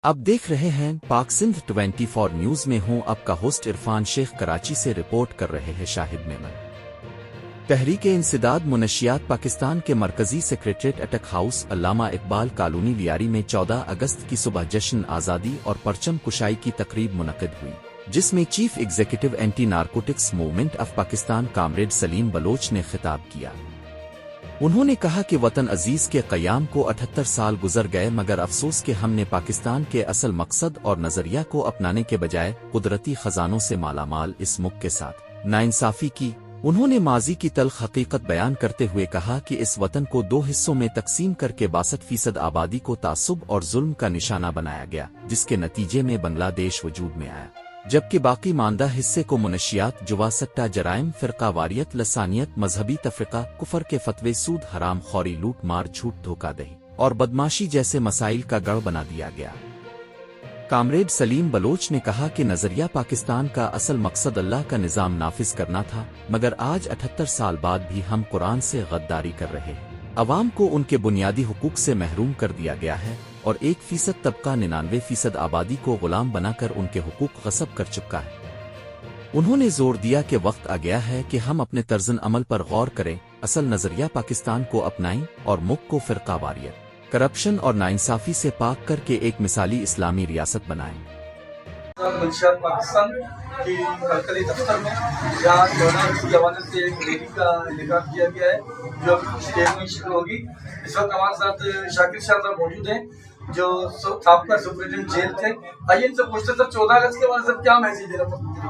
अब देख रहे हैं पाक सिंध 24 न्यूज में हूं आपका होस्ट इरफान शेख। कराची से रिपोर्ट कर रहे हैं शाहिद मेमन। तहरीक इंसदाद मुनशियात पाकिस्तान के मरकजी सेक्रेटरीट अटक हाउस अल्लामा इकबाल कॉलोनी लियारी में 14 अगस्त की सुबह जश्न आज़ादी और परचम कुशाई की तकरीब मुनक़िद हुई, जिसमें chief executive anti narcotics movement of Pakistan comrade Salim Baloch ने खिताब किया। उन्होंने कहा कि वतन अजीज के क़याम को 78 साल गुजर गए, मगर अफसोस कि हमने पाकिस्तान के असल मकसद और नजरिया को अपनाने के बजाय कुदरती खजानों से मालामाल इस मुल्क के साथ नाइंसाफी की। उन्होंने माजी की तल्ख हकीकत बयान करते हुए कहा कि इस वतन को 2 हिस्सों में तकसीम करके 62% आबादी को तासुब और जुल्म का निशाना बनाया गया, जिसके नतीजे में बांग्लादेश वजूद में आया, जबकि बाकी मानदा हिस्से को मुनशियात, जुआ, सट्टा, जराइम, फ़िरका वारियत, लसानियत, मजहबी तफरीका, कुफर के फतवे, सूद, हराम खौरी, लूट मार, झूठ, धोखाधड़ी और बदमाशी जैसे मसाइल का गढ़ बना दिया गया। कामरेड सलीम बलोच ने कहा कि नजरिया पाकिस्तान का असल मकसद अल्लाह का निज़ाम नाफिज करना था, मगर आज 78 साल बाद भी हम कुरान से गद्दारी कर रहे हैं। अवाम को उनके बुनियादी हुकूक से महरूम कर दिया गया है और 1% तबका 99% आबादी को गुलाम बनाकर उनके हुकूक गस्ब कर चुका है। उन्होंने जोर दिया कि वक्त आ गया है कि हम अपने तर्ज़न अमल पर गौर करें, असल नजरिया पाकिस्तान को अपनाएं और मुल्क को फ़िरका वारियत, करप्शन और नाइंसाफी से पाक करके एक मिसाली इस्लामी रियासत बनाएं। मुनशियात पाकिस्तान की मरकजी दफ्तर में जहाँ 14 की जवानत से एक रैली का इंतज़ाम किया गया है, जो स्टेज में शुरू होगी। इस वक्त हमारे साथ शाकिर शाह साहब मौजूद हैं, जो साबका सुप्रीटेंडेंट जेल थे। आइए इनसे पूछते सर, 14 अगस्त के बाद सर क्या मैसेज देना चाहते हैं?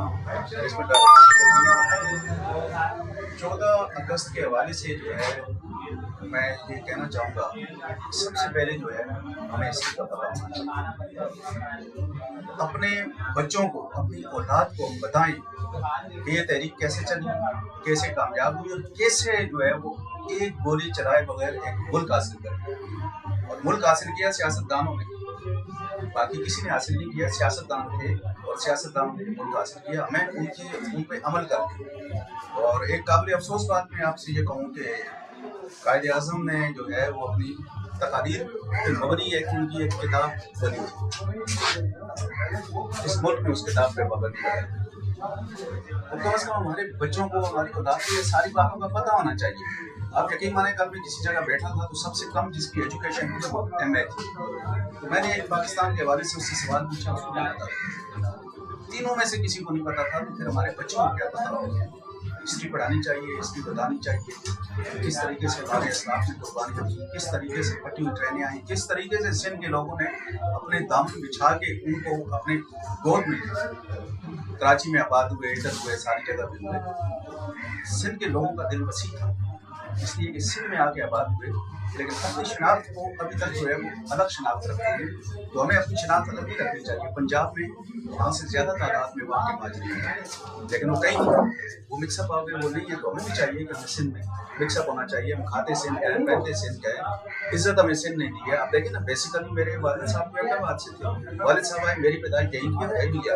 14 अगस्त के हवाले से जो है मैं ये कहना चाहूँगा, सबसे पहले जो है हमें इसकी पता होना चाहिए। अपने बच्चों को, अपनी औलाद को बताएं कि ये तहरीक कैसे चली, कैसे कामयाब हुई और कैसे जो है वो एक गोली चलाए बगैर एक मुल्क हासिल कर। और मुल्क हासिल किया सियासतदानों ने, बाकी किसी ने हासिल नहीं किया। सियासतदान थे और सियासतदानों ने मुल्क हासिल किया। हमें उन पे अमल करके, और एक काबिल अफसोस बात मैं आपसे ये कहूँ कि कायदे आज़म ने जो है वो अपनी तकादीर मबनी एक उनकी एक किताब बनी, इस मुल्क में उस किताब पे पाबंदी है। तो कम से कम हमारे बच्चों को, हमारी औलाद को ये सारी बातों का पता होना चाहिए। आप यकीन माने, कल मैं किसी जगह बैठा था तो सबसे कम जिसकी एजुकेशन थी वो MA थी। तो मैंने पाकिस्तान के हवाले से उससे सवाल पूछा, उसको नहीं पता। तीनों में से किसी को नहीं पता था। तो फिर हमारे बच्चों को क्या पता होगा? हिस्ट्री पढ़ानी चाहिए, हिस्ट्री बतानी चाहिए, किस तरीके से हमारे इस्लाम ने कुर्बानी दी, किस तरीके से फटी हुई ट्रेनें आई, किस तरीके से सिंध के लोगों ने अपने दामन बिछा के उनको अपने गोद में, कराची में आबाद हुए, इधर हुए, सारी जगह भी हुए। सिंध के लोगों का दिल वसी था, इसलिए कि सिंध में आके आबाद हुए, लेकिन अपनी शनाख्त को अभी तक जो है वो अलग शनाख्त रखते हैं। तो हमें अपनी शनाख्त अलग नहीं रखनी चाहिए। पंजाब में वहाँ से ज़्यादा तादाद में वहाँ के माजरी हैं, लेकिन वो कहीं वो मिक्सअप आ गए, वो नहीं है। तो हमें भी चाहिए कि हमें सिंध में मिक्सअप होना चाहिए। हम खाते सिंध का है, पहनते सिंध का है, इज्जत हमें सिंध नहीं दी है। आप देखिए ना, बेसिकली मेरे वालिद साहब अहमदाबाद से थे। वालिद साहब आए, मेरी पैदाइश यहीं की है, भी लिया,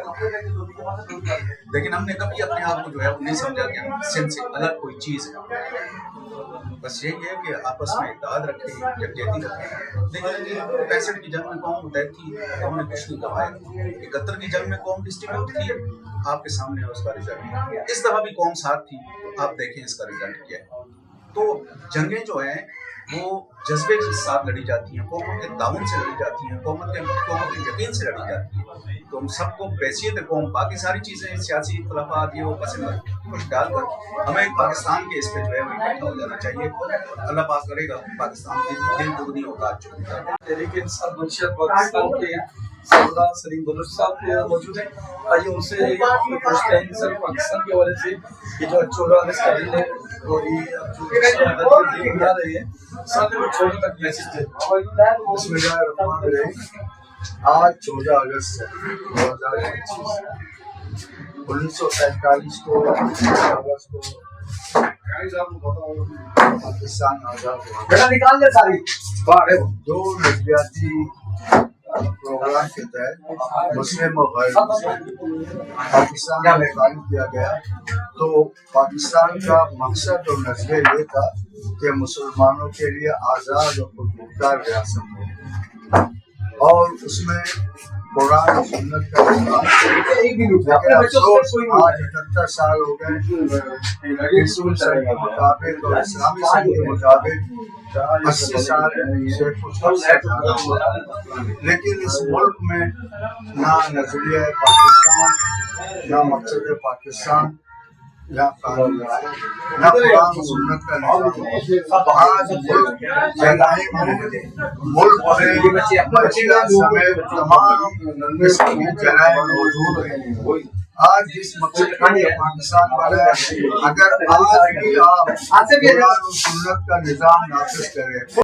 लेकिन हमने कभी अपने आप को जो है वो नहीं समझा कि हम सिंध से अलग कोई चीज़ है। बस यही है कि आपस में इत्तेहाद रखें, यकजहती रखें। लेकिन 65 की जंग में कौम मुतहद थी, कौम ने कुछ नहीं कमाया। 71 की जंग में कौम डिस्ट्रीब्यूट थी, आपके सामने है उसका रिजल्ट। इस दफा भी कौम साथ थी, तो आप देखें इसका रिजल्ट क्या है। तो जंगें जो हैं वो जज्बे के साथ लड़ी जाती हैं, कौमों के ताउन से लड़ी जाती हैं, कौमों के यकीन से लड़ी जाती हैं। तो हम सबको बैसियत कौम, बाकी सारी चीज़ें सियासी इख्तलाफात ये वो पसंद कुछ डालकर हमें पाकिस्तान के इस पे जो है वो इकट्ठा हो जाना चाहिए। अल्लाह पाक करेगा पाकिस्तान दिन दुगनी औकात जो तहरीक इंसदाद मुनशियात पाकिस्तान के सरदार सलीम बलोच साहब मौजूद हैं। आइए उनसे पूछते हैं सर, पाकिस्तान के हवाले से ये जो 14 अगस्त का दिन है और ये जो दिन बना रहे हैं, साथ में छोटे तक मैसेज दे। आज 14 अगस्त 2025 1947 को अगस्त को पाकिस्तान आजाद हुआ। निकाल दे सारी दो नजरियाती प्रोग्राम के तहत मुस्लिम और गैर मुस्लिम पाकिस्तान में कायम किया गया। तो पाकिस्तान का मकसद और नजरिया ये था कि मुसलमानों के लिए आज़ाद और खुदमुख्तार रियासत हो। اور اس میں قرآن و سنت کا لیکن افسوس آج 78 سال ہو گئے رسول صلی کے مطابق اور اسلامی صحیح کے مطابق 80 سال سے کچھ عرصہ زیادہ ہوا، لیکن اس ملک میں نہ نظریہ پاکستان، نہ مقصد پاکستان، نہ قانون، نہ قرآن و سنت کا نظام۔ آج ملک بچیاں سمیت تمام قسم کے جرائم موجود ہیں۔ آج جس مقصد کے لیے پاکستان بنا ہے، اگر آج بھی آپ قرآن و سنت کا نظام نافذ کریں